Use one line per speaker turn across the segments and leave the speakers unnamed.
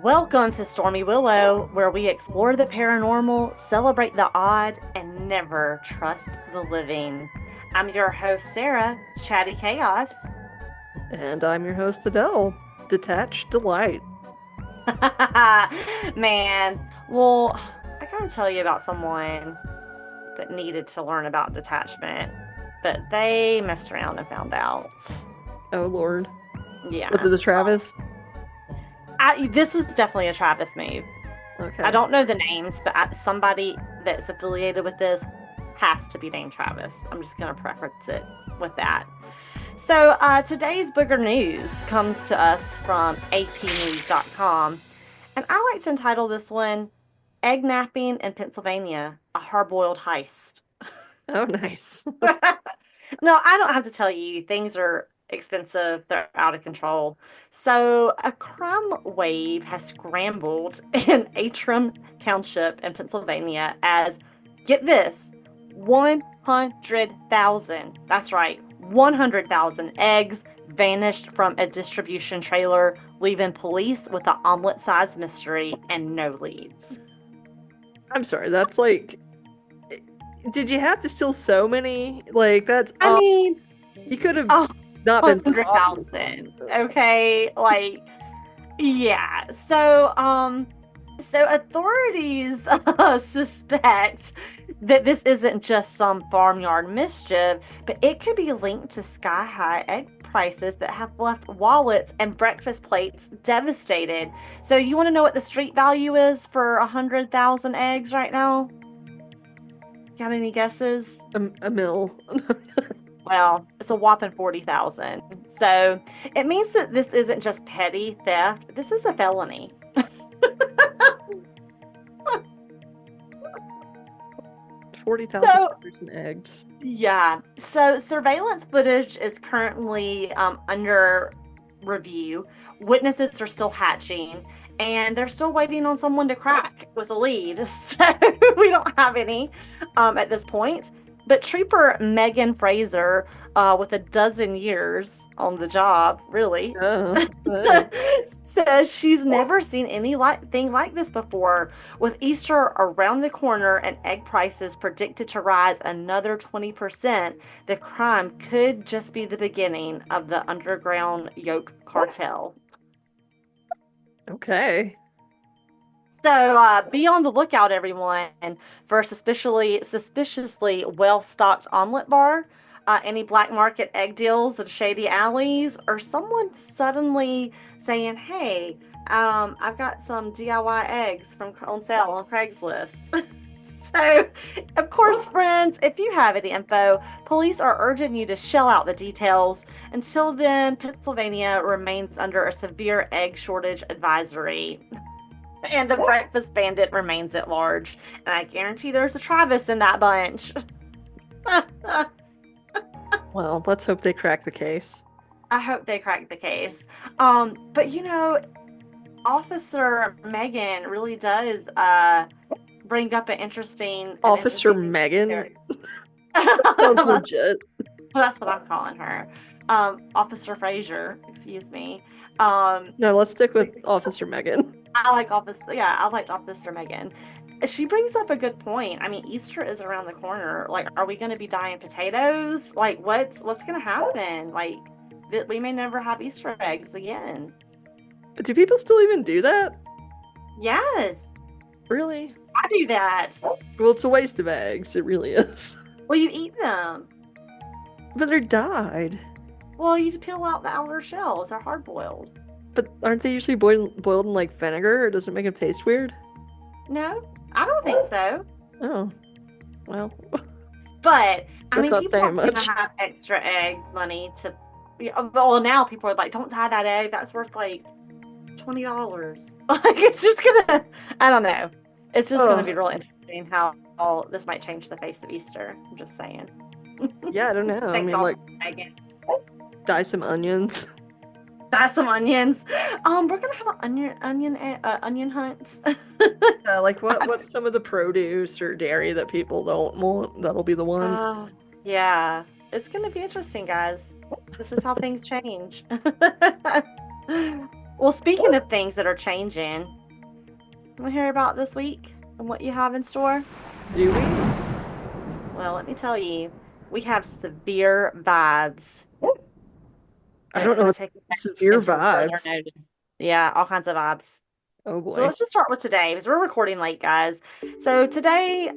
Welcome to Stormy Willow, where we explore the paranormal, celebrate the odd, and never trust the living. I'm your host, Sarah, Chatty Chaos.
And I'm your host, Adele, Detached Delight.
Man, well, I gotta tell you about someone that needed to learn about detachment, but they messed around and found out.
Oh, Lord.
Yeah.
Was it a Travis?
This was definitely a Travis move.
Okay.
I don't know the names, but somebody that's affiliated with this has to be named Travis. I'm just going to preference it with that. So today's booger news comes to us from apnews.com, and I like to entitle this one, Egg Napping in Pennsylvania, a Hard-Boiled Heist.
Oh, nice.
No, I don't have to tell you, things are expensive, they're out of control. So, a crime wave has scrambled in Antrim Township in Pennsylvania as, get this, 100,000, that's right, 100,000 eggs vanished from a distribution trailer, leaving police with an omelet-sized mystery and no leads.
I'm sorry, that's like... Did you have to steal so many? Like, that's...
I mean,
you could have
oh,
not been...
100,000, okay? Like, yeah. So authorities suspect that this isn't just some farmyard mischief, but it could be linked to sky-high egg prices that have left wallets and breakfast plates devastated. So you want to know what the street value is for 100,000 eggs right now? Got any guesses?
A mill.
Well, it's a whopping 40,000. So it means that this isn't just petty theft. This is a felony.
40,000 in eggs.
Yeah. So surveillance footage is currently under review. Witnesses are still hatching, and they're still waiting on someone to crack with a lead. So we don't have any at this point. But Trooper Megan Fraser, with a dozen years on the job, really, says she's never seen anything like this before. With Easter around the corner and egg prices predicted to rise another 20%, the crime could just be the beginning of the underground yolk cartel.
Okay.
So be on the lookout, everyone, for a suspiciously well-stocked omelet bar, any black market egg deals in shady alleys, or someone suddenly saying, "Hey, I've got some DIY eggs on sale on Craigslist." So, of course, friends, if you have any info, police are urging you to shell out the details. Until then, Pennsylvania remains under a severe egg shortage advisory. And the breakfast bandit remains at large. And I guarantee there's a Travis in that bunch.
Well, let's hope they crack the case.
I hope they crack the case. But you know, Officer Megan really does bring up an interesting...
Officer Megan? That sounds legit.
That's what I'm calling her. Officer Fraser, excuse me.
No, let's stick with Officer Megan.
I liked Officer Megan. She brings up a good point. I mean, Easter is around the corner. Like, are we going to be dying potatoes? Like, what's going to happen? Like, we may never have Easter eggs again.
Do people still even do that?
Yes.
Really?
I do that.
Well, it's a waste of eggs. It really is.
Well, you eat them.
But they're dyed.
Well, you peel out the outer shells. They're hard-boiled.
But aren't they usually boiled in, like, vinegar? Or does it make them taste weird?
No, I don't think so.
Oh. Well.
But, I mean,
not
people
saying
are going
much.
to have extra egg money to... Well, now people are like, don't dye that egg. That's worth, like, $20. Like, it's just going to... I don't know. It's just going to be real interesting how this might change the face of Easter. I'm just saying.
Yeah, I don't know.
Thanks,
I mean, like,
Megan.
dye some onions.
Dye some onions. We're gonna have an onion hunt.
Like what's some of the produce or dairy that people don't want? That'll be the one.
Yeah. It's gonna be interesting, guys. This is how things change. Well, speaking of things that are changing, want to hear about this week and what you have in store?
Do we?
Well, let me tell you, we have severe vibes,
I
and it's
don't know
going
what
to take effect
severe
until further
vibes.
notice. Yeah, all kinds of vibes.
Oh
So
boy.
let's just start with today because we're recording late, guys. So today,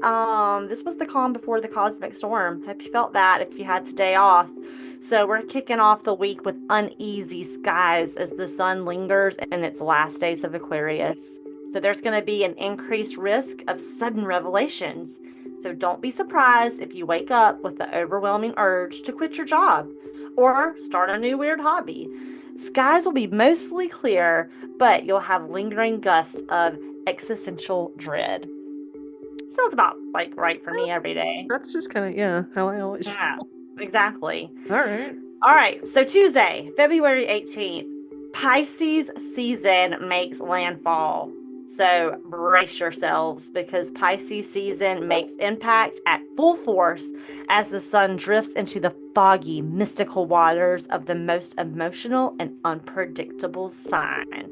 this was the calm before the cosmic storm. Hope you felt that if you had today off. So we're kicking off the week with uneasy skies as the sun lingers in its last days of Aquarius. So there's going to be an increased risk of sudden revelations. So don't be surprised if you wake up with the overwhelming urge to quit your job or start a new weird hobby. Skies will be mostly clear, but you'll have lingering gusts of existential dread. Sounds about like right for me every day.
That's just kind of, yeah, how I always
Yeah,
feel.
exactly.
All right.
All right, so Tuesday, February 18th, Pisces season makes landfall. So brace yourselves because Pisces season makes impact at full force as the sun drifts into the foggy, mystical waters of the most emotional and unpredictable sign.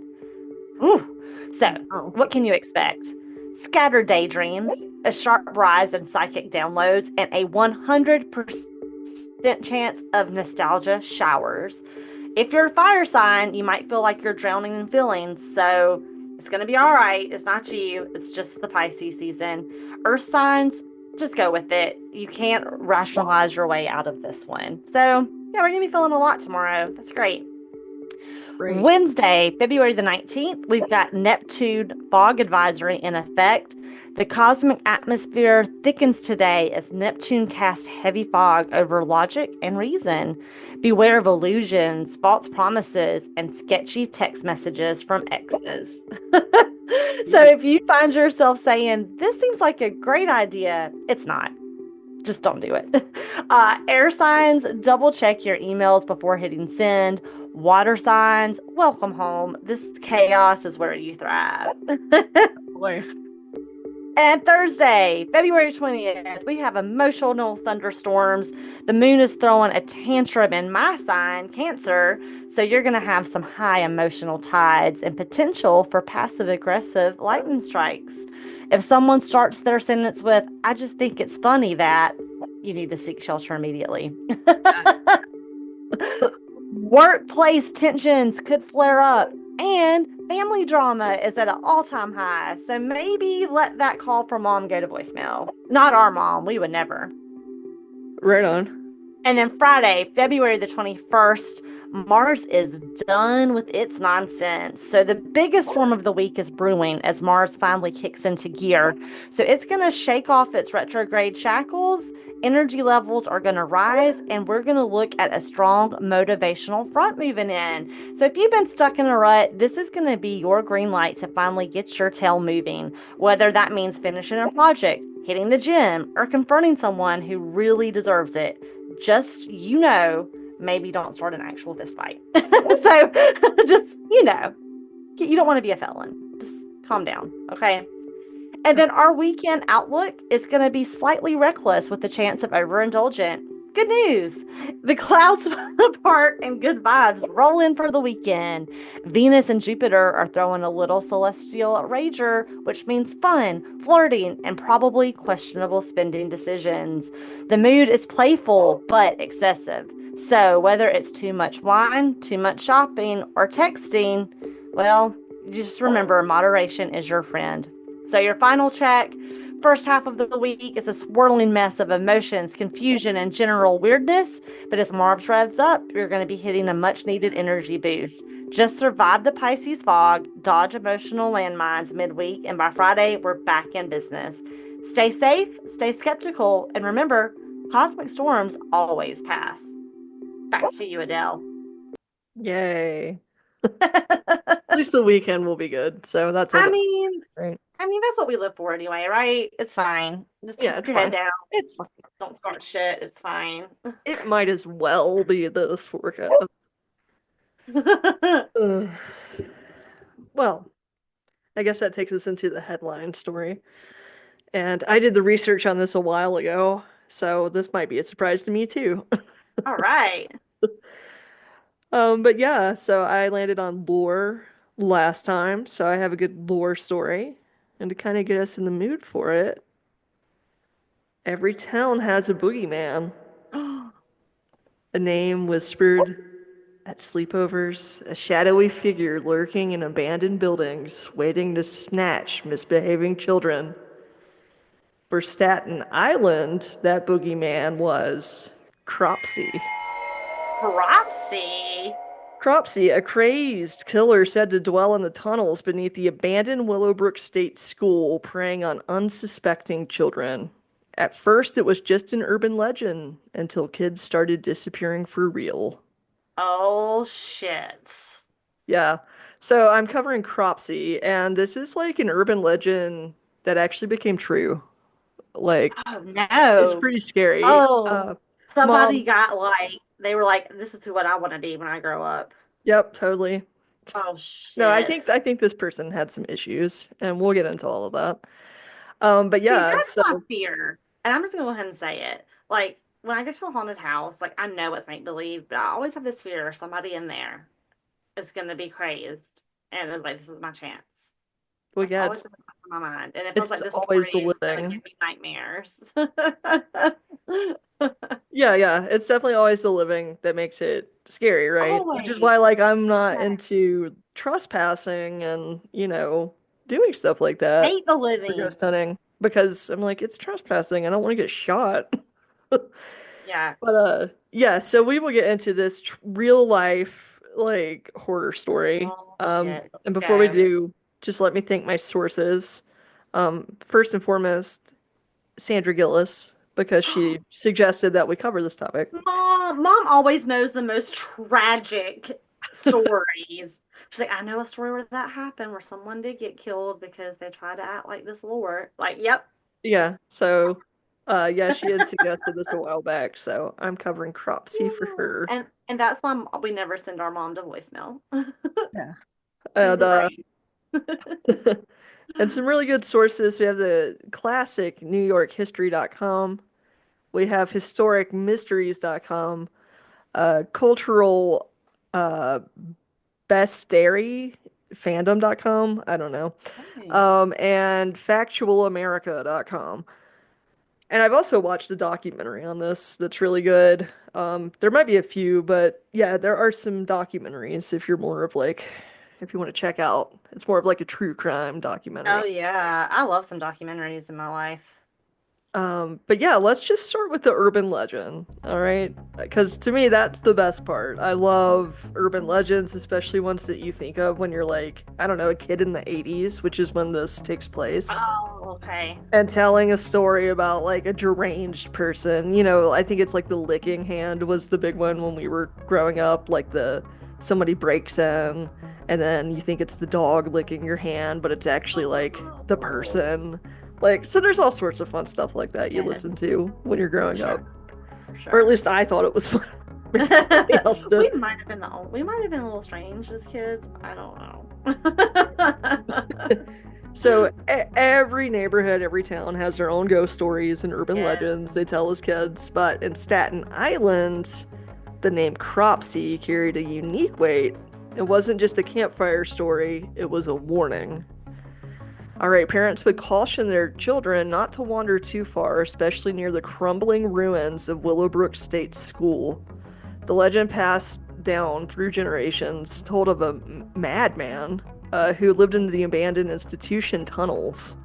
Ooh. So,
Oh.
what can you expect? Scattered daydreams, a sharp rise in psychic downloads, and a 100% chance of nostalgia showers. If you're a fire sign, you might feel like you're drowning in feelings, so it's going to be all right. It's not you, it's just the Pisces season. Earth signs, just go with it. You can't rationalize your way out of this one. So, yeah, we're going to be feeling a lot tomorrow. That's great.
Great.
Wednesday, February the 19th, we've got Neptune fog advisory in effect. The cosmic atmosphere thickens today as Neptune casts heavy fog over logic and reason. Beware of illusions, false promises, and sketchy text messages from exes. So
Ooh.
if you find yourself saying, "This seems like a great idea," it's not. Just don't do it. Air signs, double check your emails before hitting send. Water signs, welcome home. This chaos is where you thrive.
Boy.
And Thursday, February 20th, we have emotional thunderstorms. The moon is throwing a tantrum in my sign, Cancer. So you're going to have some high emotional tides and potential for passive aggressive lightning strikes. If someone starts their sentence with, "I just think it's funny that," you need to seek shelter immediately. Workplace tensions could flare up, and family drama is at an all-time high. So maybe let that call from mom go to voicemail. Not our mom, we would never.
Right on.
And then Friday, February the 21st, Mars is done with its nonsense. So the biggest storm of the week is brewing as Mars finally kicks into gear. So it's going to shake off its retrograde shackles. Energy levels are going to rise, and we're going to look at a strong motivational front moving in. So if you've been stuck in a rut, this is going to be your green light to finally get your tail moving, whether that means finishing a project, hitting the gym, or confronting someone who really deserves it. Just, maybe don't start an actual fist fight. So just, you don't want to be a felon. Just calm down, okay? And then our weekend outlook is going to be slightly reckless with the chance of overindulgent. Good news. The clouds apart and good vibes roll in for the weekend. Venus and Jupiter are throwing a little celestial rager, which means fun, flirting, and probably questionable spending decisions. The mood is playful but excessive. So whether it's too much wine, too much shopping, or texting, well, just remember moderation is your friend. So your final check, first half of the week is a swirling mess of emotions, confusion, and general weirdness. But as Mars revs up, you're going to be hitting a much needed energy boost. Just survive the Pisces fog, dodge emotional landmines midweek, and by Friday, we're back in business. Stay safe, stay skeptical, and remember, cosmic storms always pass. Back to you, Adele.
Yay. At least the weekend will be good. So that's
I
like
mean,
right.
that's what we live for anyway, right? It's fine. Just
Yeah,
keep
it's
your head
fine.
down.
It's fine.
Don't start shit. It's fine.
It might as well be this forecast. Ugh. Well, I guess that takes us into the headline story. And I did the research on this a while ago, so this might be a surprise to me too.
All right.
But yeah, so I landed on Lore. last time, so I have a good lore story. And to kind of get us in the mood for it, every town has a boogeyman, a name whispered at sleepovers, a shadowy figure lurking in abandoned buildings, waiting to snatch misbehaving children. For Staten Island, that boogeyman was Cropsey.
Cropsey.
Cropsey, a crazed killer said to dwell in the tunnels beneath the abandoned Willowbrook State School, preying on unsuspecting children. At first, it was just an urban legend until kids started disappearing for real.
Oh shit.
Yeah. So I'm covering Cropsey, and this is like an urban legend that actually became true. Like,
Oh
it's
no.
pretty scary.
Oh, somebody
Mom,
got like they were like, this is what I want to be when I grow up.
yep, totally.
Oh
No, I
shit.
think I think this person had some issues, and we'll get into all of that. But
See,
yeah,
that's
so
my fear. And I'm just gonna go ahead and say it. Like when I go to a haunted house, like I know it's make believe, but I always have this fear somebody in there is gonna be crazed. And it's like, this is my chance.
well,
That's
yeah,
always in the back of my mind. And it feels
it's
like this
always
story
the
is gonna
living.
give me nightmares.
Yeah, yeah, it's definitely always the living that makes it scary, right? Which is why, like,
Always.
I'm not
Yeah.
into trespassing and, doing stuff like that
Hate the
for
living.
ghost hunting because I'm like, it's trespassing. I don't want to get shot.
Yeah.
But yeah, so we will get into this real life like horror story.
Oh shit. Let's
And before we
go.
do, just let me thank my sources. First and foremost, Sandra Gillis, because she suggested that we cover this topic.
Mom always knows the most tragic stories. She's like, I know a story where that happened, where someone did get killed because they tried to act like this lore. Like, yep.
Yeah, so yeah, she had suggested this a while back, so I'm covering Cropsey for her.
And that's why we never send our mom to voicemail.
Yeah.
She's
And
the brain.
and some really good sources. We have the classic NewYorkHistory.com. We have historicmysteries.com, cultural uh, bestiary fandom.com. I don't know.
Hey.
And factualamerica.com. And I've also watched a documentary on this that's really good. There might be a few, but yeah, there are some documentaries if you're more of like, if you want to check out. It's more of like a true crime
Oh
documentary.
yeah, I love some documentaries in my life.
But yeah, let's just start with the urban legend, all right? Because to me, that's the best part. I love urban legends, especially ones that you think of when you're like, I don't know, a kid in the 80s, which is when this takes place,
Oh, okay.
and telling a story about like a deranged person. I think it's like the licking hand was the big one when we were growing up, like the somebody breaks in, and then you think it's the dog licking your hand, but it's actually like the
Oh,
person. Like, so there's all sorts of fun stuff like that you
yeah,
listen to when you're
for
growing up.
sure, for
Or at
sure.
least I thought it was fun. Maybe somebody else did.
We might have been a little strange as kids. I don't know.
So every neighborhood, every town has their own ghost stories and urban
Yes.
legends they tell as kids. But in Staten Island, the name Cropsey carried a unique weight. It wasn't just a campfire story, it was a warning. All right, parents would caution their children not to wander too far, especially near the crumbling ruins of Willowbrook State School. The legend passed down through generations told of a madman who lived in the abandoned institution tunnels,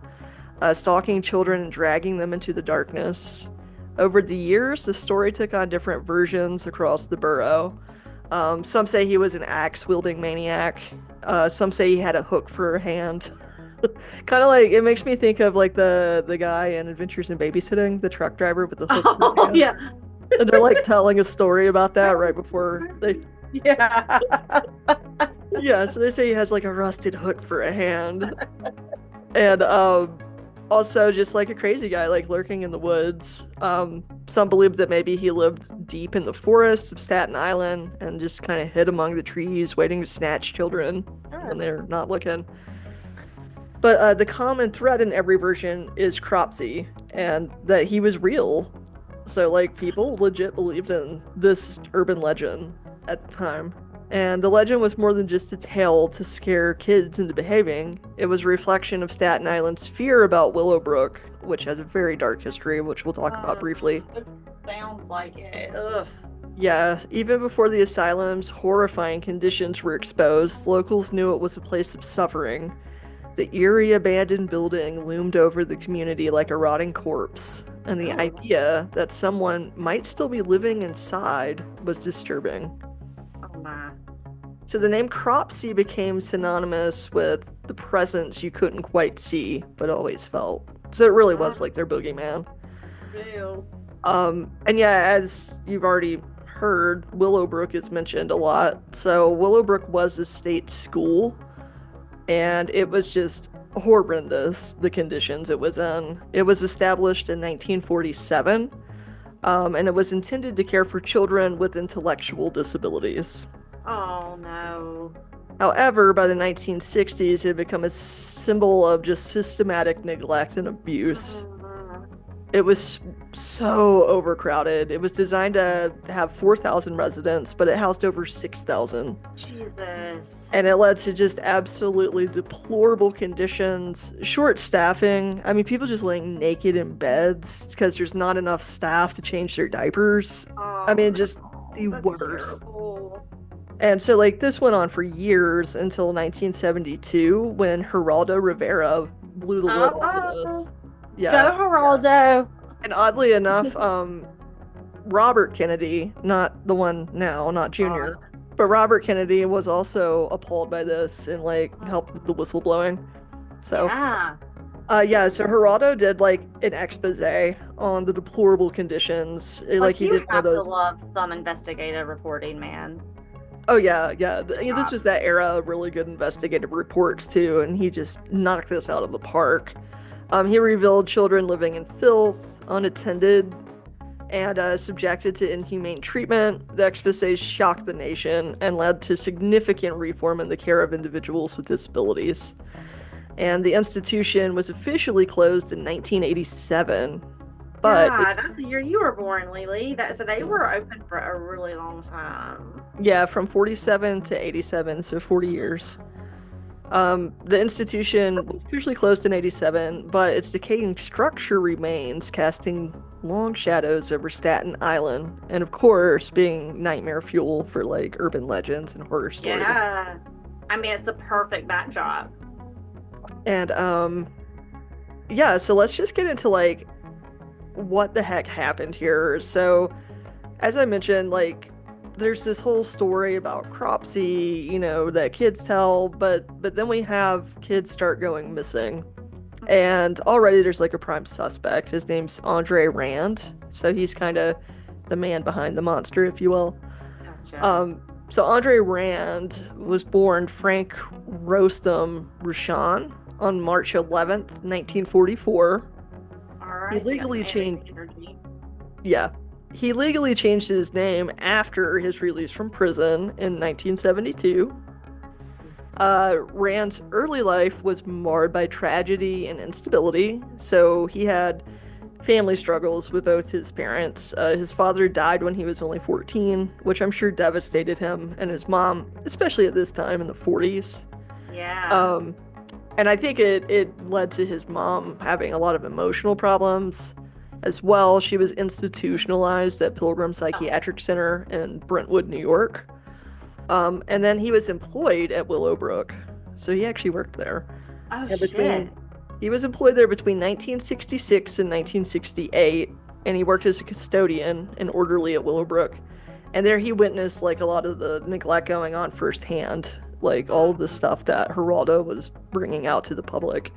stalking children and dragging them into the darkness. Over the years, the story took on different versions across the borough. Some say he was an axe wielding maniac. Some say he had a hook for a hand. Kind of like it makes me think of like the guy in Adventures in Babysitting, the truck driver with the hook for a
Oh
hand.
yeah.
And they're like telling a story about that right before they.
Yeah.
Yeah, so they say he has like a rusted hook for a hand. And also just like a crazy guy, like lurking in the woods. Some believe that maybe he lived deep in the forests of Staten Island and just kind of hid among the trees, waiting to snatch children when
Sure.
they're not looking. But the common thread in every version is Cropsey, and that he was real. So, like, people legit believed in this urban legend at the time. And the legend was more than just a tale to scare kids into behaving. It was a reflection of Staten Island's fear about Willowbrook, which has a very dark history, which we'll talk about briefly.
It sounds like it. Ugh.
Yeah, even before the asylum's horrifying conditions were exposed, locals knew it was a place of suffering. The eerie abandoned building loomed over the community like a rotting corpse, and the
Oh,
idea that someone might still be living inside was disturbing.
oh my.
So the name Cropsey became synonymous with the presence you couldn't quite see, but always felt. So it really was like their boogeyman.
Ew.
And yeah, as you've already heard, Willowbrook is mentioned a lot. So Willowbrook was a state school, and it was just horrendous, the conditions it was in. It was established in 1947, and it was intended to care for children with intellectual disabilities.
Oh no.
However, by the 1960s, it had become a symbol of just systematic neglect and abuse. It was so overcrowded. It was designed to have 4,000 residents, but it housed over 6,000.
Jesus.
And it led to just absolutely deplorable conditions, short staffing. I mean, people just laying naked in beds because there's not enough staff to change their diapers. I mean, just the
That's
worst.
terrible.
And so, like, this went on for years until 1972 when Geraldo Rivera blew the lid off of this.
Go
Yeah.
Geraldo.
And oddly enough, Robert Kennedy, not the one now, not Junior, but Robert Kennedy was also appalled by this and, like, helped with the whistleblowing. So,
Yeah.
so Geraldo did, like, an expose on the deplorable conditions. Like, he
you
did one
have
of
to
those.
love some investigative reporting, man.
Oh yeah, yeah. This was that era of really good investigative reports too, and he just knocked this out of the park. He revealed children living in filth, unattended, and subjected to inhumane treatment. The expose shocked the nation and led to significant reform in the care of individuals with disabilities. And the institution was officially closed in 1987. But
God, that's the year you were born, Lily. So they were open for a really long time.
yeah, from 47 to 87, so 40 years. The institution was officially closed in 87, but its decaying structure remains, casting long shadows over Staten Island, and of course, being nightmare fuel for like urban legends and horror stories.
Yeah. I mean, it's the perfect backdrop.
And yeah, so let's just get into like what the heck happened here. So, as I mentioned, like there's this whole story about Cropsey, that kids tell, but then we have kids start going missing. And already there's like a prime suspect. His name's Andre Rand. So he's kind of the man behind the monster, if you will.
Gotcha.
So Andre Rand was born Frank Rostam Rushan on March 11th, 1944.
All right.
He
so you got
legally
some alien
changed.
energy.
Yeah. He legally changed his name after his release from prison in 1972. Rand's early life was marred by tragedy and instability, so he had family struggles with both his parents. His father died when he was only 14, which I'm sure devastated him, and his mom, especially at this time in the 40s.
Yeah.
And I think it led to his mom having a lot of emotional problems as well. She was institutionalized at Pilgrim Psychiatric Center in Brentwood, New York. And then he was employed at Willowbrook. So he actually worked there.
Oh,
And
shit.
he was employed there between 1966 and 1968, and he worked as a custodian and orderly at Willowbrook. And there he witnessed like a lot of the neglect going on firsthand, like all of the stuff that Geraldo was bringing out to the public.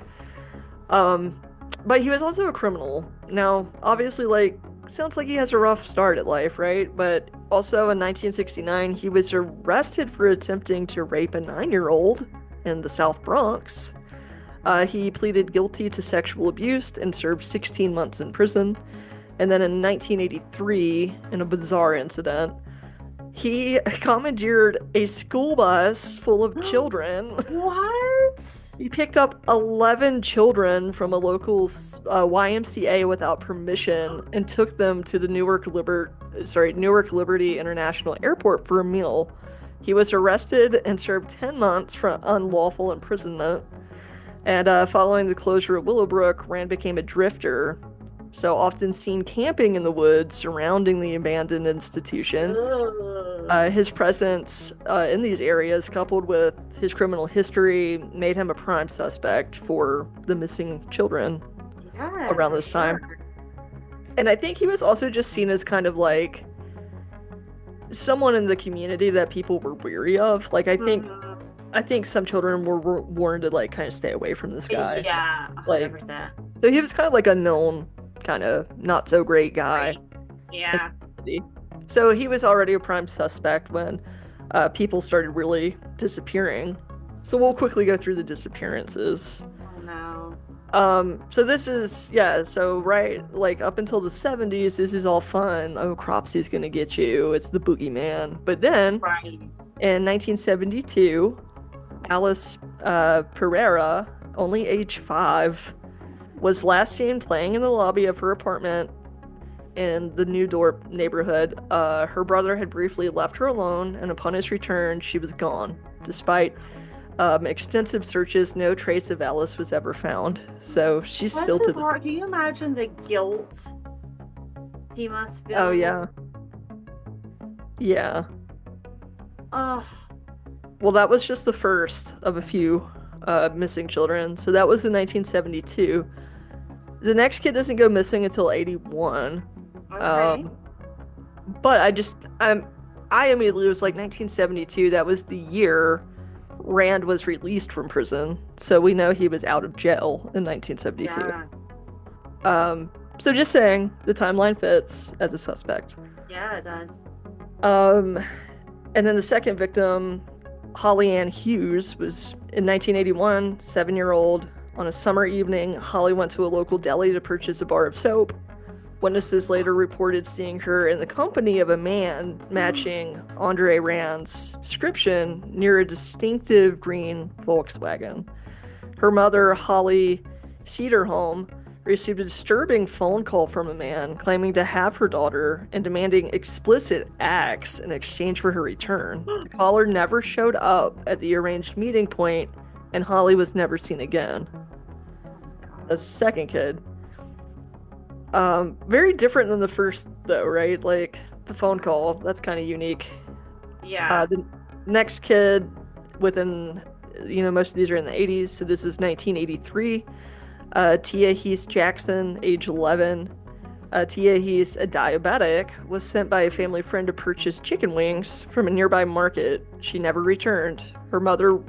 But he was also a criminal. Now, obviously, like, sounds like he has a rough start at life, right? But also in 1969, he was arrested for attempting to rape a 9-year-old in the South Bronx. He pleaded guilty to sexual abuse and served 16 months in prison. And then in 1983, in a bizarre incident, he commandeered a school bus full of children.
What?
He picked up 11 children from a local YMCA without permission and took them to the Newark Liberty International Airport for a meal. He was arrested and served 10 months for unlawful imprisonment. And following the closure of Willowbrook, Rand became a drifter, so often seen camping in the woods surrounding the abandoned institution.
Ugh.
His presence in these areas, coupled with his criminal history, made him a prime suspect for the missing children
Yeah,
around
for
this time.
sure.
And I think he was also just seen as kind of like someone in the community that people were weary of. Like
Mhm.
I think some children were warned to like kind of stay away from this guy.
Yeah,
Like
100%.
so he was kind of like a known kind of not so great guy.
Right. Yeah.
So he was already a prime suspect when people started really disappearing. So we'll quickly go through the disappearances.
Oh no.
So this is, yeah, so right, like up until the 70s, this is all fun. Oh, Cropsey's gonna get you. It's the boogeyman. But then
Right.
in 1972, Alice Pereira, only age 5, was last seen playing in the lobby of her apartment in the New Dorp neighborhood. Her brother had briefly left her alone, and upon his return, she was gone. Despite extensive searches, no trace of Alice was ever found. So she's
Bless
still to
his
this.
heart. Can you imagine the guilt he must feel?
Oh, yeah. Yeah.
Oh,
Well, that was just the first of a few missing children. So that was in 1972. The next kid doesn't go missing until 81.
okay.
But I immediately was like 1972. That was the year Rand was released from prison. So we know he was out of jail in 1972.
Yeah.
So just saying, the timeline fits as a suspect.
Yeah, it does.
And then the second victim, Holly Ann Hughes, was in 1981, 7-year-old. On a summer evening, Holly went to a local deli to purchase a bar of soap. Witnesses later reported seeing her in the company of a man matching Andre Rand's description near a distinctive green Volkswagen. Her mother, Holly Cedarholm, received a disturbing phone call from a man claiming to have her daughter and demanding explicit acts in exchange for her return. The caller never showed up at the arranged meeting point, and Holly was never seen again. The second kid. Very different than the first, though, right? Like, the phone call, that's kind of unique.
Yeah.
The next kid within, most of these are in the 80s, so this is 1983. Tia Heath Jackson, age 11. Tia Heath, a diabetic, was sent by a family friend to purchase chicken wings from a nearby market. She never returned. Her mother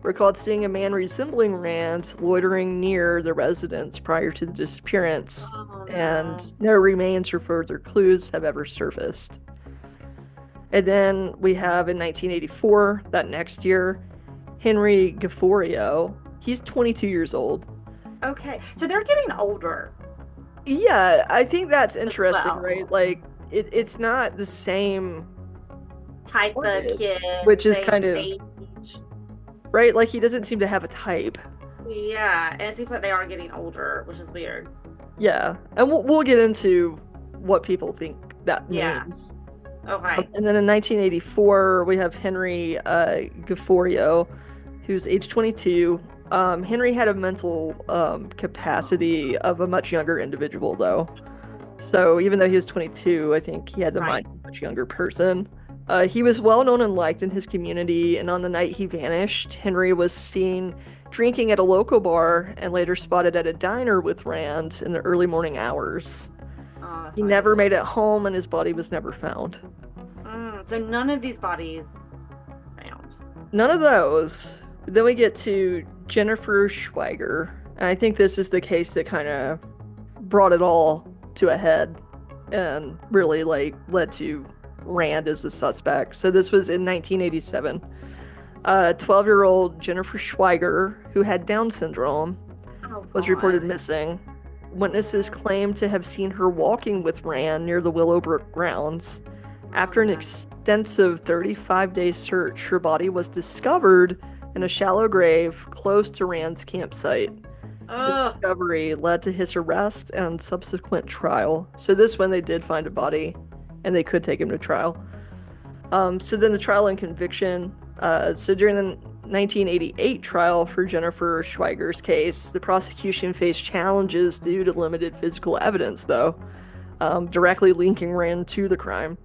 recalled seeing a man resembling Rand loitering near the residence prior to the disappearance,
Oh,
and no remains or further clues have ever surfaced. And then we have in 1984, that next year, Henry Gaforio. He's 22 years old.
Okay. So they're getting older.
Yeah, I think that's interesting,
well.
right? Like, it's not the same,
Type of kid.
which is
same
kind of,
age.
right? Like, he doesn't seem to have a type.
Yeah, and it seems like they are getting older, which is weird.
Yeah, and we'll get into what people think that
Yeah.
means.
Okay.
And then in 1984, we have Henry Gaforio, who's age 22. Henry had a mental capacity of a much younger individual, though. So even though he was 22, I think he had the mind of a much younger person. He was well known and liked in his community, and on the night he vanished, Henry was seen drinking at a local bar and later spotted at a diner with Rand in the early morning hours.
Oh, that's
He
not
never
good.
made it home, and his body was never found.
So none of these bodies found.
None of those. Then we get to Jennifer Schweiger, and I think this is the case that kind of brought it all to a head and really led to Rand as the suspect. So this was in 1987. 12-year-old Jennifer Schweiger, who had Down syndrome,
Oh,
was
God.
reported missing. Witnesses claimed to have seen her walking with Rand near the Willowbrook grounds. After an extensive 35-day search, her body was discovered in a shallow grave close to Rand's campsite. This
Ugh.
discovery led to his arrest and subsequent trial. So this one they did find a body, and they could take him to trial. So then the trial and conviction. So during the 1988 trial for Jennifer Schweiger's case, the prosecution faced challenges due to limited physical evidence, though, directly linking Rand to the crime.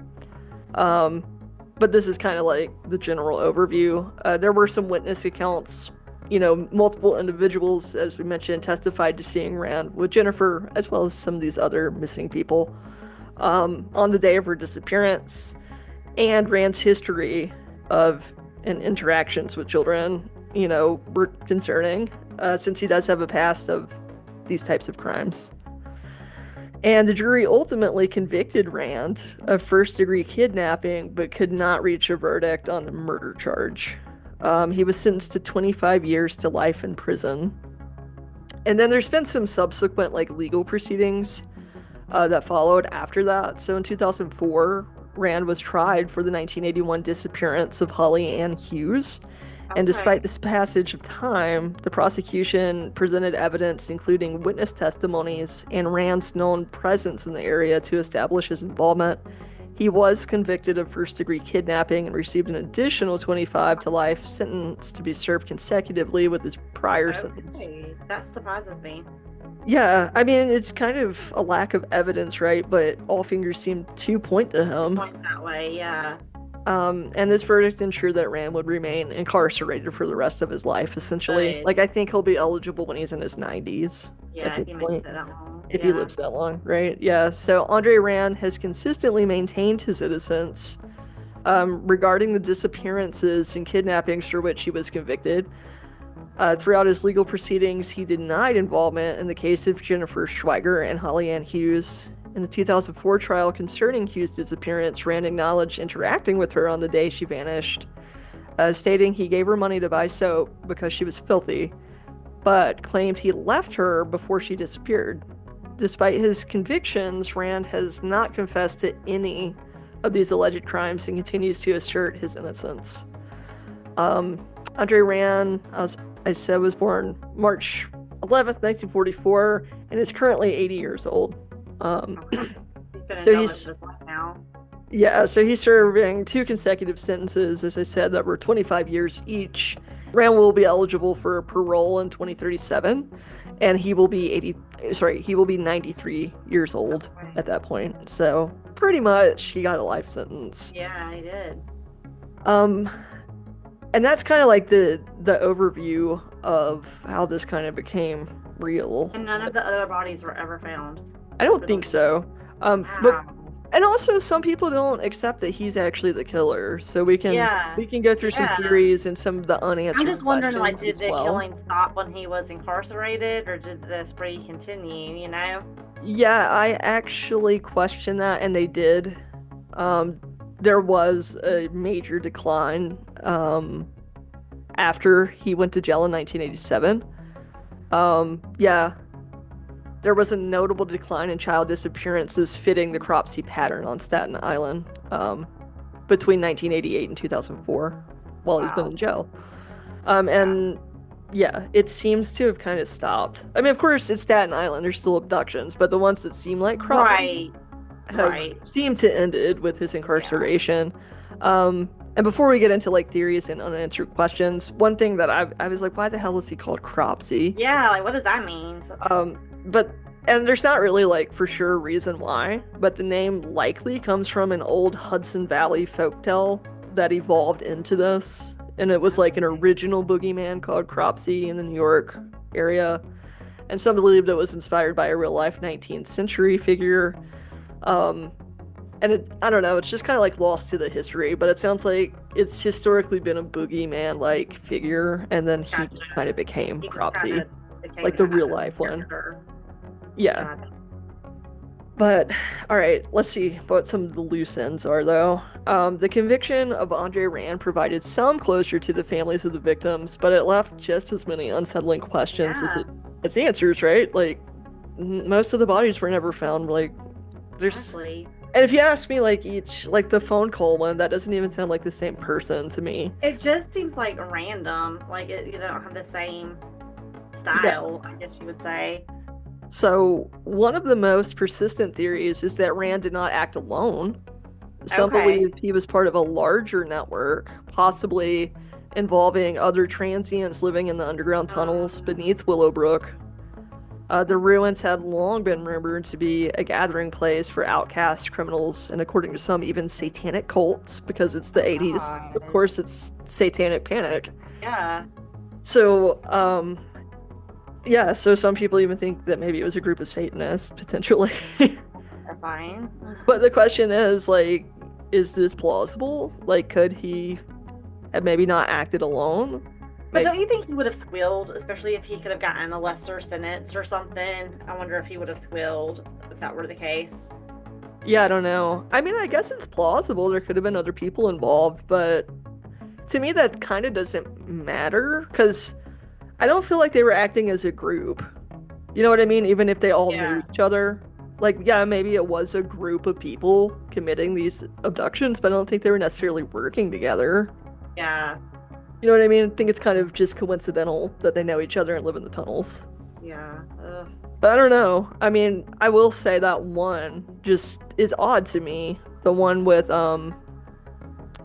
But this is kind of like the general overview. There were some witness accounts. Multiple individuals, as we mentioned, testified to seeing Rand with Jennifer, as well as some of these other missing people, on the day of her disappearance. And Rand's history of and interactions with children, were concerning, since he does have a past of these types of crimes. And the jury ultimately convicted Rand of first-degree kidnapping, but could not reach a verdict on the murder charge. He was sentenced to 25 years to life in prison. And then there's been some subsequent legal proceedings that followed after that. So in 2004, Rand was tried for the 1981 disappearance of Holly Ann Hughes. And despite this passage of time, the prosecution presented evidence, including witness testimonies and Rand's known presence in the area, to establish his involvement. He was convicted of first-degree kidnapping and received an additional 25 to life sentence to be served consecutively with his prior sentence.
That surprises me.
Yeah, I mean, it's kind of a lack of evidence, right? But all fingers seem to point to him.
Point that way, yeah.
And this verdict ensured that Rand would remain incarcerated for the rest of his life, essentially.
Right.
I think he'll be eligible when he's in his 90s.
Yeah, if he makes it that long.
If he lives that long, right? Yeah, so Andre Rand has consistently maintained his innocence regarding the disappearances and kidnappings for which he was convicted. Throughout his legal proceedings, he denied involvement in the case of Jennifer Schweiger and Holly Ann Hughes. In the 2004 trial concerning Hughes' disappearance, Rand acknowledged interacting with her on the day she vanished, stating he gave her money to buy soap because she was filthy, but claimed he left her before she disappeared. Despite his convictions, Rand has not confessed to any of these alleged crimes and continues to assert his innocence. Andre Rand, as I said, was born March 11th, 1944, and is currently 80 years old. So he's now. Yeah, so he's serving 2 consecutive sentences, as I said, that were 25 years each. Rand will be eligible for parole in 2037, and he will be 93 years old at that point. So pretty much he got a life sentence.
Yeah, he did.
And that's kind of like the overview of how this kind of became real.
And none of the other bodies were ever found.
I don't think so. But and also some people don't accept that he's actually the killer. So we can go through some theories and some of the unanswered questions.
I'm just wondering, did the killing stop when he was incarcerated, or did the spree continue?
Yeah, I actually question that, and they did. There was a major decline after he went to jail in 1987. There was a notable decline in child disappearances fitting the Cropsey pattern on Staten Island between 1988 and 2004 while he's been in jail. And yeah, it seems to have kind of stopped. I mean, of course, it's Staten Island. There's still abductions, but the ones that seem like Cropsey seem to ended with his incarceration. And before we get into theories and unanswered questions, one thing that I was like, why the hell is he called Cropsey?
Yeah, what does that mean?
And there's not really for sure reason why, but the name likely comes from an old Hudson Valley folktale that evolved into this, and it was an original boogeyman called Cropsey in the New York area, and some believed it was inspired by a real life 19th century figure. And I don't know, it's just kind of lost to the history, but it sounds like it's historically been a boogeyman figure, and then he just kind of became Cropsey, the real life one. Yeah. But, alright, let's see what some of the loose ends are, though. The conviction of Andre Rand provided some closure to the families of the victims, but it left just as many unsettling questions as answers, right? Most of the bodies were never found. There's...
Honestly.
And if you ask me, each, the phone call one, that doesn't even sound like the same person to me.
It just seems random. You don't have the same style, I guess you would say.
So, one of the most persistent theories is that Rand did not act alone. Some
Okay.
believe he was part of a larger network, possibly involving other transients living in the underground tunnels
Um,
beneath Willowbrook. The ruins had long been rumored to be a gathering place for outcast criminals, and according to some, even satanic cults, because it's the
oh
80s. Of
gosh.
course, it's satanic panic.
Yeah.
So, yeah, so some people even think that maybe it was a group of Satanists, potentially.
That's terrifying.
But the question is, like, is this plausible? Like, could he have maybe not acted alone?
But
Maybe.
don't you think he would have squealed, especially if he could have gotten a lesser sentence or something? I wonder if he would have squealed if that were the case.
Yeah, I don't know. I mean, I guess it's plausible. There could have been other people involved, but to me, that kind of doesn't matter because I don't feel like they were acting as a group. You know what I mean? Even if they all knew
Yeah.
each other. Like, yeah, maybe it was a group of people committing these abductions, but I don't think they were necessarily working together.
Yeah.
You know what I mean? I think it's kind of just coincidental that they know each other and live in the tunnels.
Yeah. Ugh.
But I don't know. I mean, I will say that one just is odd to me. The one with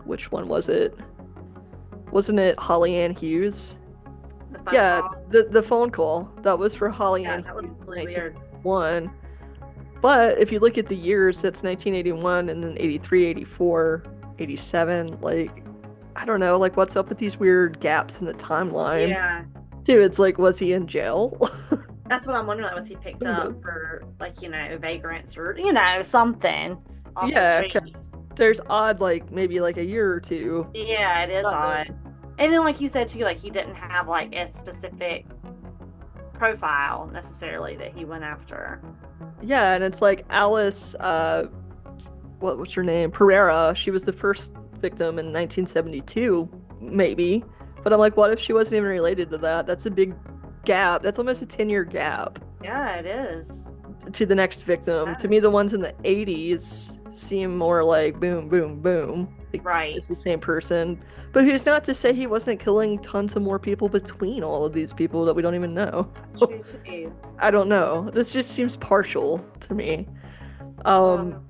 which one was it? Wasn't it Holly Ann Hughes?
The phone
Yeah,
call.
the phone call. That was for Holly
Yeah,
Ann
that was
Hughes in
really weird.
1981. But if you look at the years, that's 1981 and then 83, 84, 87. Like, I don't know, like what's up with these weird gaps in the timeline?
Yeah.
Dude, it's like, was he in jail?
That's what I'm wondering. Like, was he picked
Who
up
knows?
for, like, vagrants or, something off the
Yeah,
street?
'cause there's odd, like maybe like a year or two.
Yeah, it is
Not
odd.
known.
And then, like you said too, like he didn't have like a specific profile necessarily that he went after.
Yeah, and it's like Alice, what was her name? Pereira. She was the first victim in 1972, maybe. But I'm like, what if she wasn't even related to that? That's a big gap. That's almost a 10-year gap
Yeah, it is.
to the next victim. To me, the
Yes.
ones in the 80s seem more like boom, boom, boom. Like it's the
Right.
same person. But who's not to say he wasn't killing tons of more people between all of these people that we don't even know?
That's true too.
I don't know. This just seems partial to me. Um,
Um,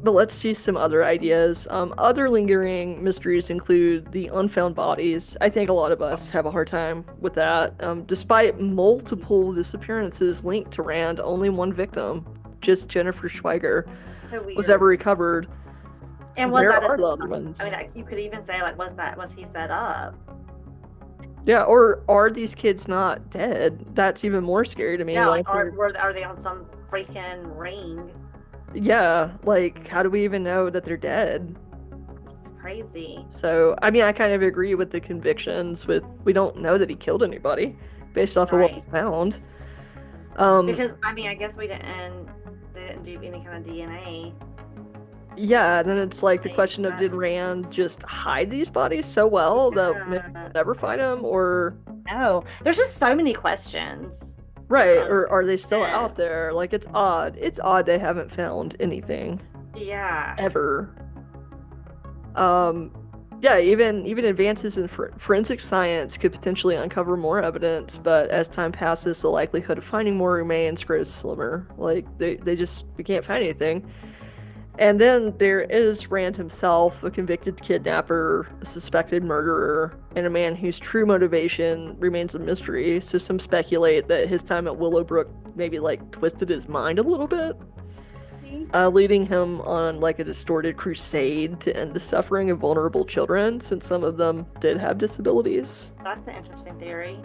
but let's see some other ideas. Other lingering mysteries include the unfound bodies. I think a lot of us have a hard time with that. Despite multiple disappearances linked to Rand, only one victim, just Jennifer Schweiger,
so
was ever
weird.
recovered.
And was
Where
that
are the other
I mean,
ones?
you could even say like, was he set up?
Yeah, or are these kids not dead? That's even more scary to me.
Yeah,
What
like
if they're,
are they on some freaking ring?
yeah, like how do we even know that they're dead?
It's crazy.
So, I mean, I kind of agree with the convictions with we don't know that he killed anybody based off of what we
Right.
found. Um,
Because I mean, I guess they didn't do any kind of DNA.
yeah, then it's like the
Like
question of
that.
did Rand just hide these bodies so well that maybe we'll
Yeah.
never find them, or
No, there's just so many questions that
right,
don't
or are they still
fit.
out there? Like it's odd. It's odd they haven't found anything
Yeah.
ever. Um, yeah, even advances in forensic science could potentially uncover more evidence, but as time passes, the likelihood of finding more remains grows slimmer. Like they just we can't find anything. And then there is Rand himself, a convicted kidnapper, a suspected murderer, and a man whose true motivation remains a mystery. So some speculate that his time at Willowbrook maybe like twisted his mind a little bit,
See?
leading him on like a distorted crusade to end the suffering of vulnerable children, since some of them did have disabilities.
That's an interesting theory.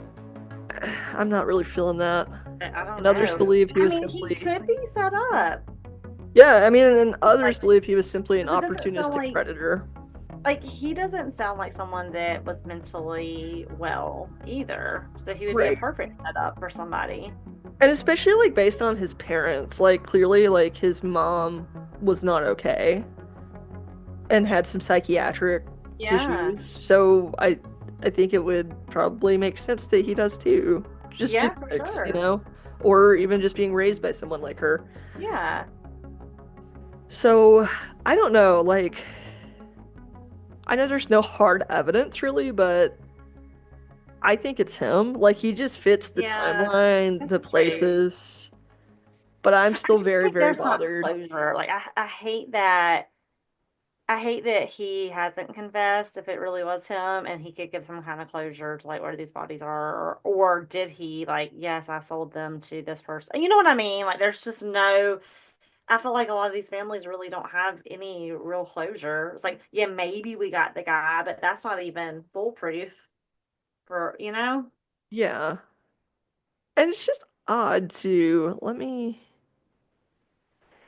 I'm not really feeling that.
But I don't
And others
know.
believe he
I
was
mean, he
simply,
could be set up.
yeah, I mean, and others
Like,
believe he was simply an
because it doesn't sound
opportunistic predator.
like he doesn't sound like someone that was mentally well either. So he would be a
Right.
perfect setup for somebody.
And especially like based on his parents, like clearly like his mom was not okay and had some psychiatric
Yeah.
issues. So I think it would probably make sense that he does too. Just
Yeah, for
genetics, you
sure.
know? Or even just being raised by someone like her.
Yeah.
So I don't know, like I know there's no hard evidence really, but I think it's him. Like he just fits the
Yeah.
timeline,
That's
the
true.
places. But I'm
I
still
just
very,
think
very
there's not
bothered.
closure. Like I hate that I hate that he hasn't confessed if it really was him and he could give some kind of closure to like where these bodies are, or did he like, yes, I sold them to this person. You know what I mean? Like there's just no I feel like a lot of these families really don't have any real closure. It's like, yeah, maybe we got the guy, but that's not even foolproof for, you know?
Yeah. And it's just odd to let me.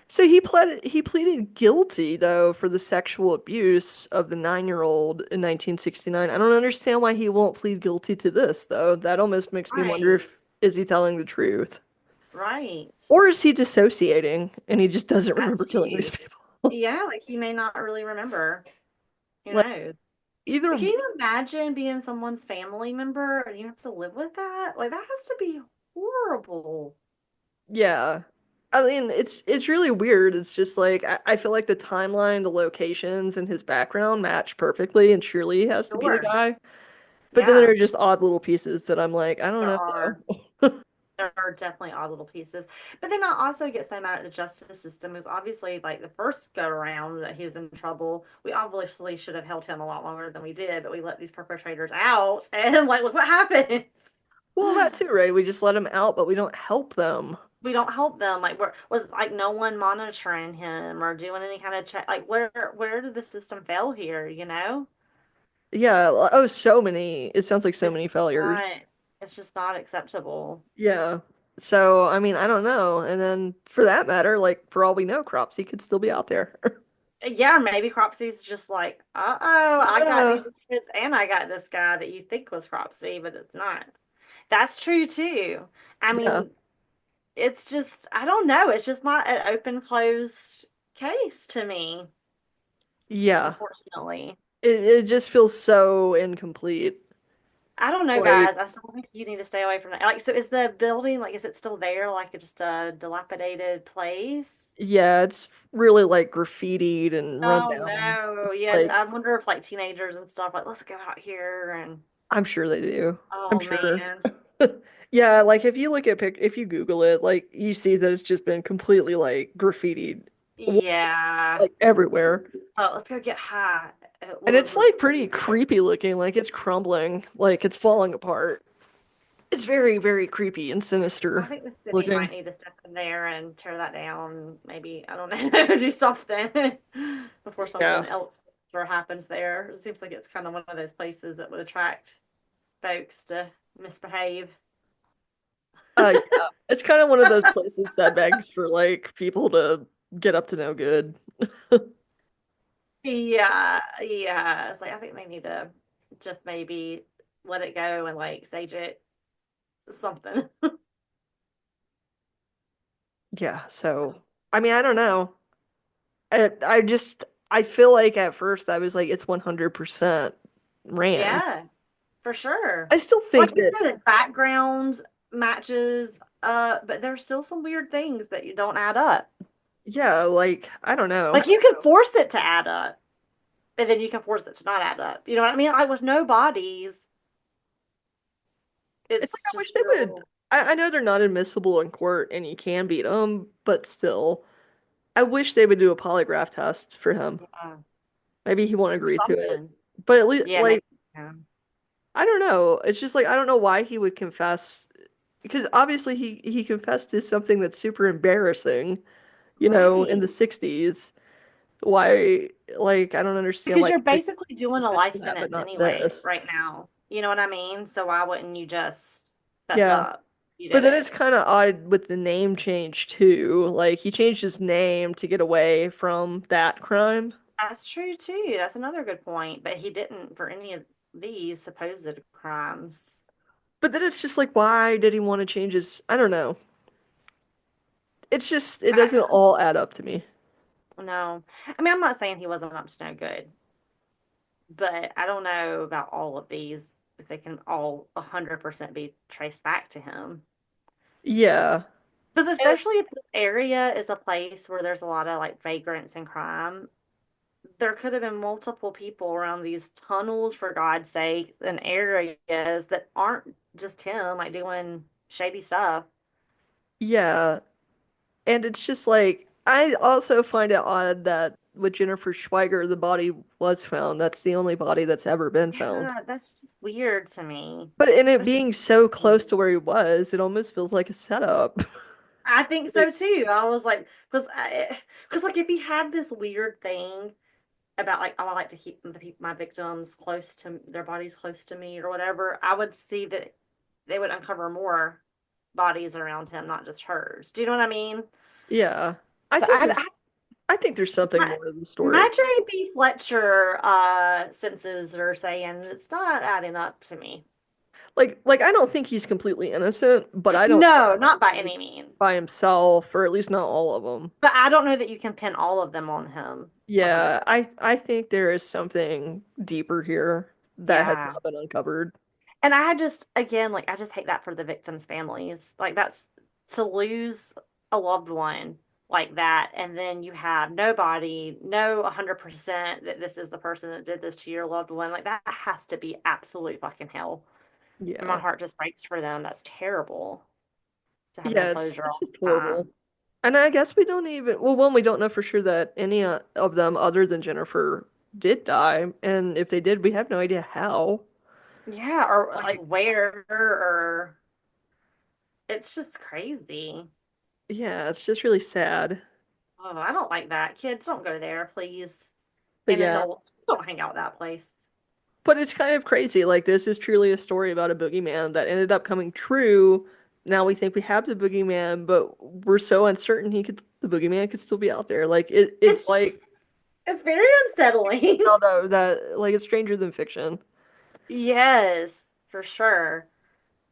So he pleaded guilty though for the sexual abuse of the 9-year-old in 1969. I don't understand why he won't plead guilty to this though. That almost makes me wonder
Right.
if is he telling the truth?
Right.
Or is he dissociating and he just doesn't remember
That's
killing these
you.
people?
Yeah, like he may not really remember. Who
Like
knows? But
either
can you imagine being someone's family member and you have to live with that? Like that has to be horrible.
yeah. I mean, it's really weird. It's just like I feel like the timeline, the locations, and his background match perfectly, and surely he has to be the
Sure.
guy. But then there
Yeah,
are just odd little pieces that I'm like, I don't
there
know
are.
though.
There are definitely odd little pieces. But then I also get so mad at the justice system because obviously, like the first go around that he was in trouble, we obviously should have held him a lot longer than we did, but we let these perpetrators out and like look what happens.
Well, that too, right? We just let them out, but we don't help them.
We don't help them. Like where was like no one monitoring him or doing any kind of check like where did the system fail here, you know?
Yeah. Oh, so many. It sounds like so
It's
many
just
failures.
not it's just not acceptable.
Yeah. So, I mean, I don't know. And then for that matter, like for all we know, Cropsy could still be out there.
Yeah, maybe Cropsy's just like, uh-oh, I got
Uh,
these kids and I got this guy that you think was Cropsy, but it's not. That's true too. I
yeah.
mean, it's just, I don't know. It's just not an open closed case to me,
Yeah.
unfortunately.
It just feels so incomplete.
I don't know,
Like,
guys. I still think you need to stay away from that. Like, so is the building, like, is it still there? Like, it's just a dilapidated place?
yeah, it's really like graffitied and run
Oh,
down.
no. Yeah,
Like,
I wonder if, like, teenagers and stuff, like, let's go out here and,
I'm sure they do. I'm
oh,
sure.
man.
Yeah, like if you look at if you Google it, like you see that it's just been completely like graffitied
Yeah.
like everywhere.
Oh, let's go get high at
And it's
Willowbrook
like pretty
State School.
creepy looking, like it's crumbling, like it's falling apart. It's very, very creepy and
I
sinister
think the city
looking.
might need to step in there and tear that down. Maybe, I don't know, do something before something
Yeah.
else sort of happens there. It seems like it's kind of one of those places that would attract folks to misbehave.
Yeah. It's kind of one of those places that begs for like people to get up to no good.
Yeah, yeah. It's like I think they need to just maybe let it go and like sage it something.
Yeah, so I mean, I don't know. I just I feel like at first I was like it's 100% Rand.
Yeah, for sure.
I still
Like
think
you
that
said, his background matches, but there's still some weird things that you don't add up.
yeah, like I don't know.
Like you can force it to add up, and then you can force it to not add up. You know what I mean? Like with no bodies,
It's
it's
like I wish
just
they would.
real.
I know they're not admissible in court and you can beat them, but still, I wish they would do a polygraph test for him.
Yeah,
Maybe he won't
or
agree to it,
something.
but at least
Yeah, maybe.
like
Yeah.
I don't know. It's just like I don't know why he would confess because obviously he confessed to something that's super embarrassing, in the
Right.
60s. Why like I don't understand
Because
why
you're
he would
basically doing a
confess
life
to that but
sentence
not
anyway,
this.
right now. You know what I mean? So why wouldn't you just fess
Yeah.
up? You
But
did
then
it.
it's kind of odd with the name change too. Like he changed his name to get away from that crime.
That's true too. That's another good point. But he didn't for any of these supposed crimes.
But then it's just like, why did he want to change his? I don't know. It's just, it doesn't
I,
all add up to me.
no, I mean I'm not saying he wasn't up to no good, but I don't know about all of these if they can all 100% be traced back to him.
Yeah.
Because
And
especially if this area is a place where there's a lot of like vagrants and crime, there could have been multiple people around these tunnels, for God's sake, and areas that aren't just him, like doing shady stuff.
yeah. And it's just like, I also find it odd that with Jennifer Schweiger, the body was found. That's the only body that's ever been found.
Yeah, that's just weird to me.
But in it
That's just
being so close to where he was, it almost feels like a setup.
I think
Like,
so too. I was like, because like if he had this weird thing about like, oh, I like to keep my victims close to their bodies close to me or whatever, I would see that they would uncover more bodies around him, not just hers. Do you know what I mean?
yeah. I
So
think there's I think there's something
my
more to the
my
story.
JB Fletcher senses are saying it's not adding up to me.
Like I don't think he's completely innocent, but I don't think
No, not by any
he's
means.
by himself, or at least not all of them.
But I don't know that you can pin all of them on him. 100%.
Yeah, I think there is something deeper here that has
Yeah.
not been uncovered.
And I just, again, like, I just hate that for the victims' families. Like, that's to lose a loved one like that. And then you have nobody, no 100% that this is the person that did this to your loved one. Like, that has to be absolute fucking hell. And my
Yeah.
heart just breaks for them. That's terrible to have no
Yeah,
closure
it's
all
just
the
horrible.
time.
And I guess we don't even, well, one, we don't know for sure that any of them other than Jennifer did die. And if they did, we have no idea how.
Yeah. Or like
Like,
where, or it's just crazy.
yeah, it's just really sad.
Oh, I don't like that. Kids, don't go there, please.
But
And
yeah,
adults, don't hang out that place.
but it's kind of crazy. Like, this is truly a story about a boogeyman that ended up coming true. Now we think we have the boogeyman, but we're so uncertain the boogeyman could still be out there. Like, it's
It's
like,
just, it's very unsettling.
although that, like, it's stranger than fiction.
Yes, for sure.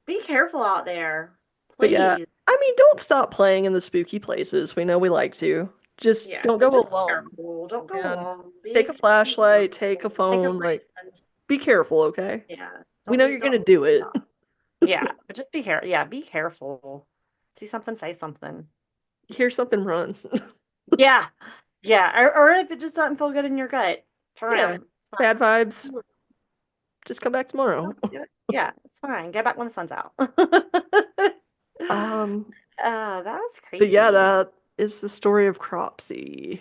Be careful out there,
But yeah,
please.
I mean, don't stop playing in the spooky places. We know we like to. Just
Yeah,
don't
but
go
just be
alone.
careful. Don't go
And
alone.
take a
Be
flashlight, take a
careful. Take a
phone, like
friend.
be careful, okay?
Yeah,
We know you're
don't
gonna do
yeah.
it.
Yeah, but just be careful. Yeah, be careful. See something, say something.
Hear something, run.
Yeah, yeah. Or if it just doesn't feel good in your gut, turn
Yeah.
around. It's
Bad vibes.
fine.
Just come back tomorrow.
Yeah, it's fine. Get back when the sun's out.
Um,
That was
but yeah,
creepy.
that is the story of Cropsey.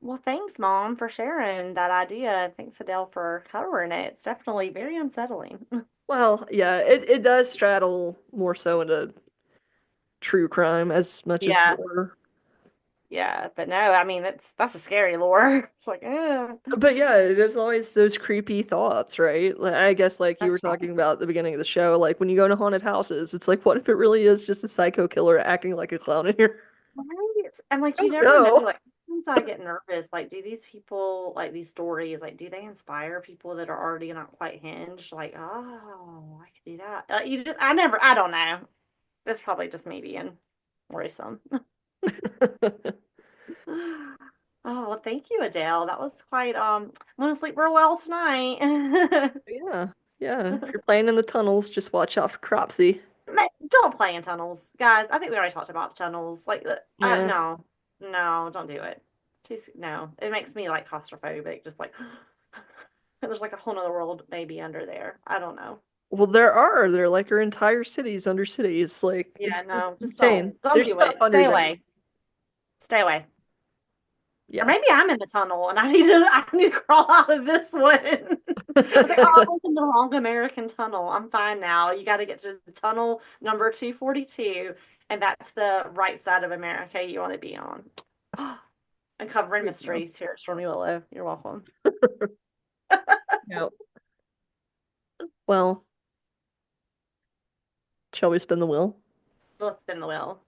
Well, thanks, Mom, for sharing that idea. Thanks, Adele, for covering it. It's definitely very unsettling.
Well, yeah, it does straddle more so into true crime as much as
Yeah,
horror.
yeah, but no, I mean that's a scary lore. It's like,
But yeah, there's always those creepy thoughts, right? Like, I guess like you
that's
were talking about at the beginning of the show, like when you go to haunted houses, it's like, what if it really is just a psycho killer acting like a clown in here?
right. And like
I
you
don't
never know.
know.
Like sometimes I get nervous. Like, do these people like these stories? Like, do they inspire people that are already not quite hinged? Like, oh, I could do that. You just, I don't know. It's probably just me being worrisome. Oh, well, thank you, Adele. That was quite I'm gonna sleep real well tonight.
Yeah, yeah. If you're playing in the tunnels, just watch out for Cropsey.
Don't play in tunnels, guys. I think we already talked about tunnels. Like,
Yeah.
no, no, don't do it. No, it makes me like claustrophobic. Just like there's like a whole nother world maybe under there. I don't know.
Well, there like are entire cities under cities. Like
Yeah,
it's
no, just
insane.
don't
There's
do
stuff
it.
under
Stay
there.
away. Stay away. Or
Yeah.
maybe I'm in the tunnel and I need to crawl out of this one. I was like, oh, I went in the wrong American tunnel. I'm fine now. You got to get to tunnel number 242, and that's the right side of America you want to be on. Uncovering
There you go.
mysteries here at Stormy Willow. You're welcome.
Yeah. Well, shall we spin the wheel?
Let's spin the wheel.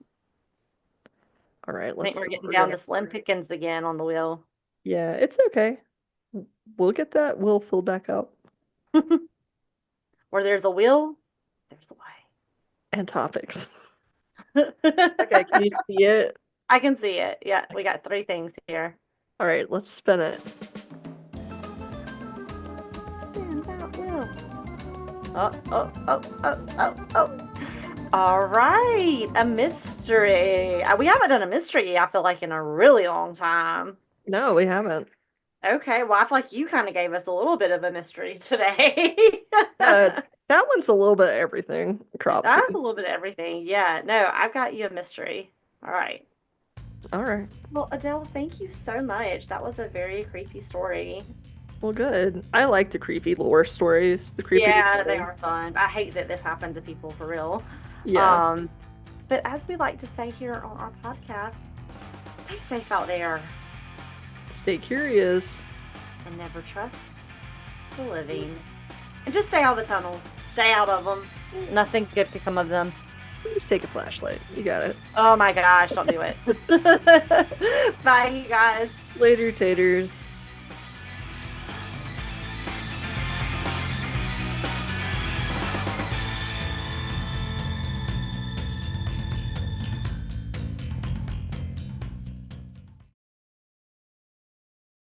All right,
I think
let's
we're
see what
getting
we're
down
gonna.
to slim pickings again on the wheel.
Yeah, it's okay. We'll get that wheel filled back up.
Where there's a will, there's a
And topics.
way.
Okay, can you see it?
I can see it. Yeah, we got three things here.
All right, let's spin it.
Spin that wheel. Oh, oh, oh, oh, oh, oh. All right, a mystery. We haven't done a mystery, I feel like, in a really long time.
No, we haven't.
Okay, well, I feel like you kind of gave us a little bit of a mystery today.
Uh, that one's a little bit of everything.
That's a
Cropsy.
little bit of everything. Yeah, no, I've got you a mystery. All right.
All right.
Well, Adele, thank you so much. That was a very creepy story.
Well, good. I like the creepy lore stories. The creepier the
Yeah, they
better.
are fun. I hate that this happened to people for real.
Yeah.
Um, but as we like to say here on our podcast, stay safe out there
Stay curious.
and never trust the living. And just stay out of the tunnels. Stay out of them. Nothing good could come of them.
Just take a flashlight. You got it.
Oh my gosh, don't do it. Bye, you guys.
Later, taters.